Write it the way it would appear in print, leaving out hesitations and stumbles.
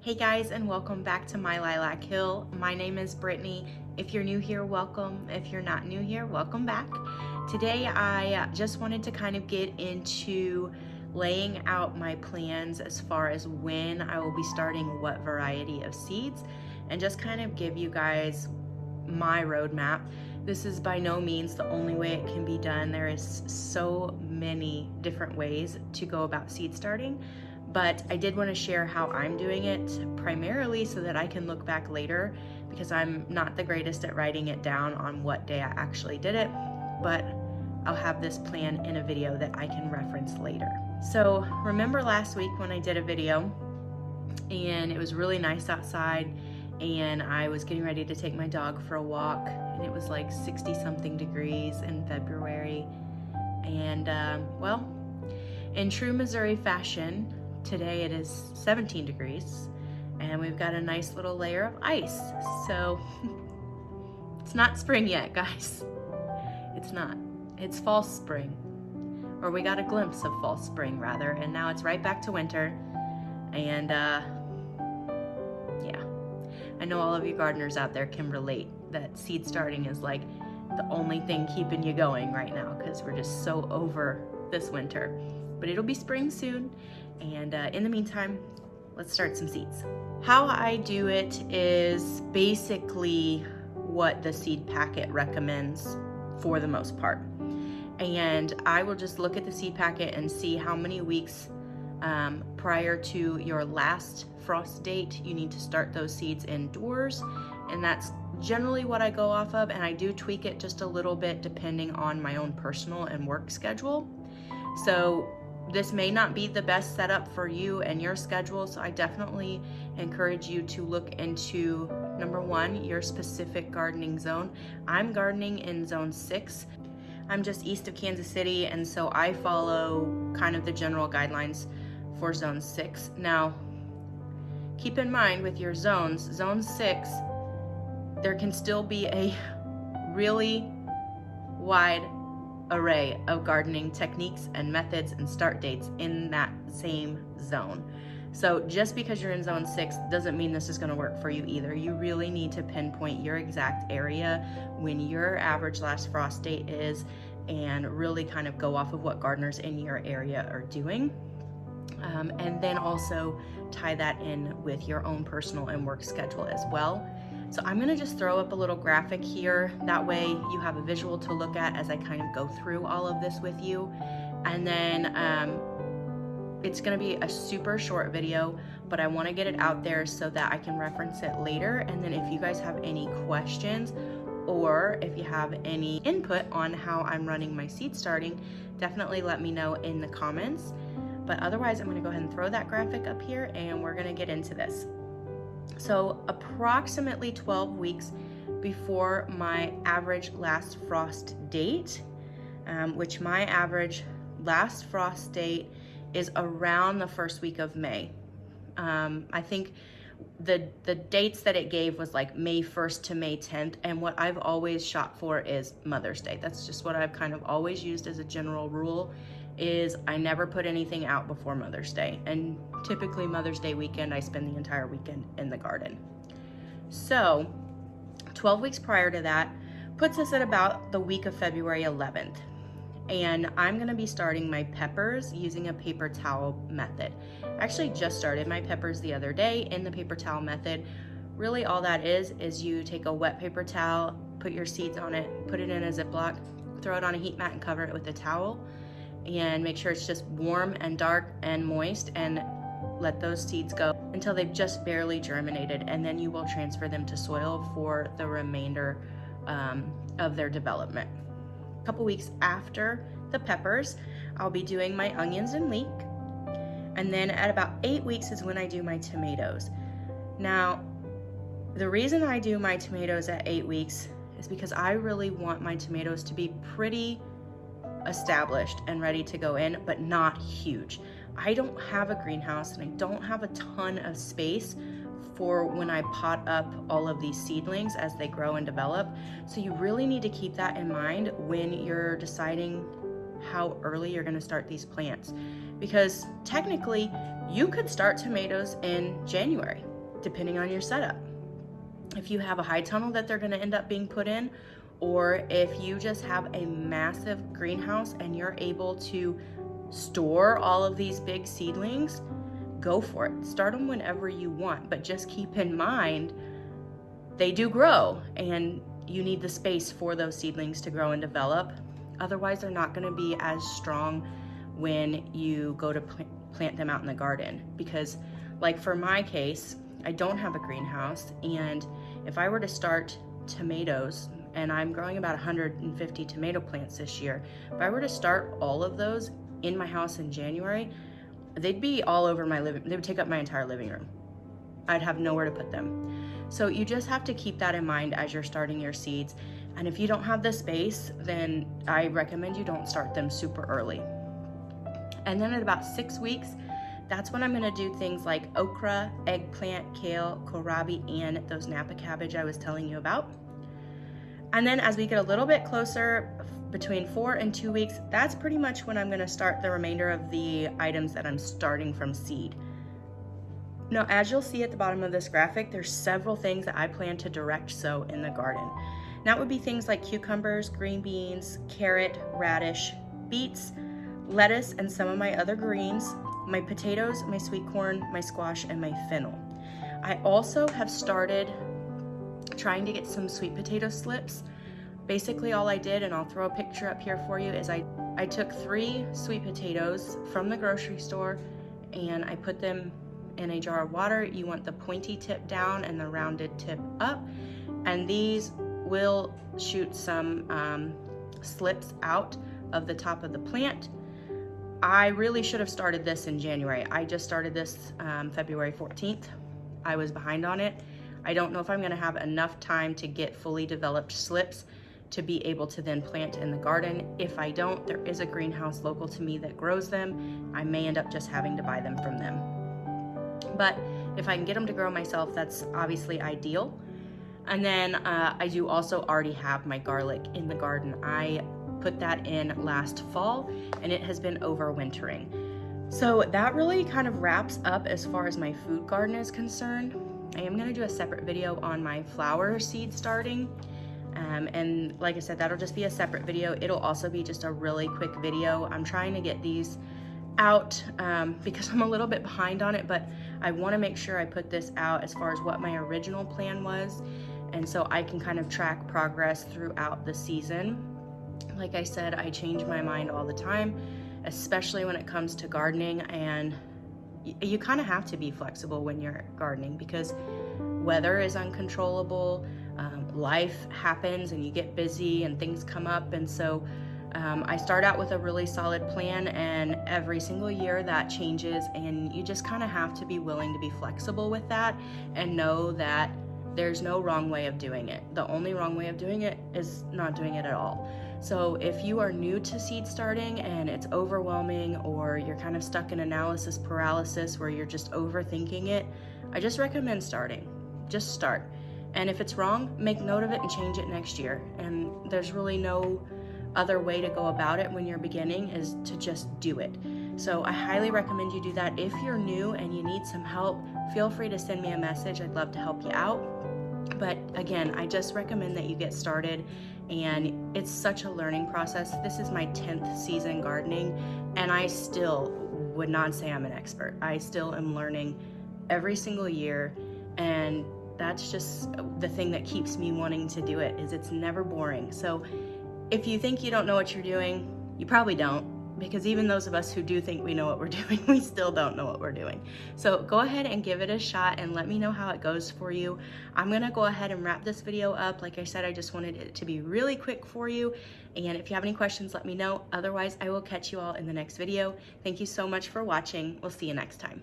Hey guys, and welcome back to My Lilac Hill. My name is Brittney. If you're new here, welcome. If you're not new here, welcome back. Today I just wanted to kind of get into laying out my plans as far as when I will be starting what variety of seeds and just kind of give you guys my roadmap. This is by no means the only way it can be done. There is so many different ways to go about seed starting. But I did want to share how I'm doing it primarily so that I can look back later, because I'm not the greatest at writing it down on what day I actually did it, but I'll have this plan in a video that I can reference later. So remember last week when I did a video and it was really nice outside and I was getting ready to take my dog for a walk and it was like 60 something degrees in February. And well, in true Missouri fashion, today it is 17 degrees and we've got a nice little layer of ice. So it's not spring yet, guys. It's not. It's false spring. Or we got a glimpse of false spring rather, and now it's right back to winter. And yeah, I know all of you gardeners out there can relate that seed starting is like the only thing keeping you going right now because we're just so over this winter. But it'll be spring soon. And in the meantime, let's start some seeds. How I do it is basically what the seed packet recommends for the most part. And I will just look at the seed packet and see how many weeks prior to your last frost date you need to start those seeds indoors. And that's generally what I go off of. And I do tweak it just a little bit depending on my own personal and work schedule. So this may not be the best setup for you and your schedule, so I definitely encourage you to look into, number one, your specific gardening zone. I'm gardening in zone 6. I'm just east of Kansas City, and so I follow kind of the general guidelines for zone 6. Now, keep in mind with your zones, zone 6, there can still be a really wide array of gardening techniques and methods and start dates in that same zone. So just because you're in zone 6 doesn't mean this is going to work for you either. You really need to pinpoint your exact area when your average last frost date is and really kind of go off of what gardeners in your area are doing. And then also tie that in with your own personal and work schedule as well. So I'm gonna just throw up a little graphic here. That way you have a visual to look at as I kind of go through all of this with you. And then it's gonna be a super short video, but I wanna get it out there so that I can reference it later. And then if you guys have any questions or if you have any input on how I'm running my seed starting, definitely let me know in the comments. But otherwise, I'm gonna go ahead and throw that graphic up here and we're gonna get into this. So approximately 12 weeks before my average last frost date, which my average last frost date is around the first week of May. I think the dates that it gave was like May 1st to May 10th. And what I've always shot for is Mother's Day. That's just what I've kind of always used as a general rule, is I never put anything out before Mother's Day. And typically Mother's Day weekend, I spend the entire weekend in the garden. So 12 weeks prior to that puts us at about the week of February 11th. And I'm gonna be starting my peppers using a paper towel method. I actually just started my peppers the other day in the paper towel method. Really all that is you take a wet paper towel, put your seeds on it, put it in a Ziploc, throw it on a heat mat and cover it with a towel, and make sure it's just warm and dark and moist, and let those seeds go until they've just barely germinated, and then you will transfer them to soil for the remainder of their development. A couple weeks after the peppers, I'll be doing my onions and leek, and then at about 8 weeks is when I do my tomatoes. Now, the reason I do my tomatoes at 8 weeks is because I really want my tomatoes to be pretty established and ready to go in, but not huge. I don't have a greenhouse and I don't have a ton of space for when I pot up all of these seedlings as they grow and develop. So you really need to keep that in mind when you're deciding how early you're going to start these plants, because technically you could start tomatoes in January. depending on your setup. If you have a high tunnel that they're gonna end up being put in, or if you just have a massive greenhouse and you're able to store all of these big seedlings, go for it. Start them whenever you want, but just keep in mind, they do grow and you need the space for those seedlings to grow and develop. Otherwise, they're not gonna be as strong when you go to plant them out in the garden. Because like for my case, I don't have a greenhouse, and if I were to start tomatoes, and I'm growing about 150 tomato plants this year, if I were to start all of those in my house in January, they'd be all over my living, they would take up my entire living room. I'd have nowhere to put them. So you just have to keep that in mind as you're starting your seeds. And if you don't have the space, then I recommend you don't start them super early. And then at about 6 weeks, that's when I'm gonna do things like okra, eggplant, kale, kohlrabi, and those Napa cabbage I was telling you about. And then as we get a little bit closer, between 4 and 2 weeks, that's pretty much when I'm gonna start the remainder of the items that I'm starting from seed. Now, as you'll see at the bottom of this graphic, there's several things that I plan to direct sow in the garden. That would be things like cucumbers, green beans, carrot, radish, beets, lettuce, and some of my other greens, my potatoes, my sweet corn, my squash, and my fennel. I also have started trying to get some sweet potato slips. Basically all I did, and I'll throw a picture up here for you, is I took 3 sweet potatoes from the grocery store and I put them in a jar of water. You want the pointy tip down and the rounded tip up, and these will shoot some slips out of the top of the plant. I really should have started this in January. I just started this February 14th. I was behind on it. I don't know if I'm gonna have enough time to get fully developed slips to be able to then plant in the garden. If I don't, there is a greenhouse local to me that grows them. I may end up just having to buy them from them. But if I can get them to grow myself, that's obviously ideal. And then I do also already have my garlic in the garden. I put that in last fall and it has been overwintering. So that really kind of wraps up as far as my food garden is concerned. I am gonna do a separate video on my flower seed starting. And like I said, that'll just be a separate video. It'll also be just a really quick video. I'm trying to get these out because I'm a little bit behind on it, but I wanna make sure I put this out as far as what my original plan was. And so I can kind of track progress throughout the season. Like I said, I change my mind all the time, especially when it comes to gardening, and you kind of have to be flexible when you're gardening because weather is uncontrollable, life happens and you get busy and things come up. And so I start out with a really solid plan, and every single year that changes, and you just kind of have to be willing to be flexible with that and know that there's no wrong way of doing it. The only wrong way of doing it is not doing it at all. So if you are new to seed starting and it's overwhelming, or you're kind of stuck in analysis paralysis where you're just overthinking it, I just recommend starting. Just start. And if it's wrong, make note of it and change it next year. And there's really no other way to go about it when you're beginning, is to just do it. So I highly recommend you do that. If you're new and you need some help, feel free to send me a message. I'd love to help you out. But again, I just recommend that you get started, and it's such a learning process. This is my 10th season gardening, and I still would not say I'm an expert. I still am learning every single year, and that's just the thing that keeps me wanting to do it, is it's never boring. So if you think you don't know what you're doing, you probably don't, because even those of us who do think we know what we're doing, we still don't know what we're doing. So go ahead and give it a shot and let me know how it goes for you. I'm gonna go ahead and wrap this video up. Like I said, I just wanted it to be really quick for you. And if you have any questions, let me know. Otherwise, I will catch you all in the next video. Thank you so much for watching. We'll see you next time.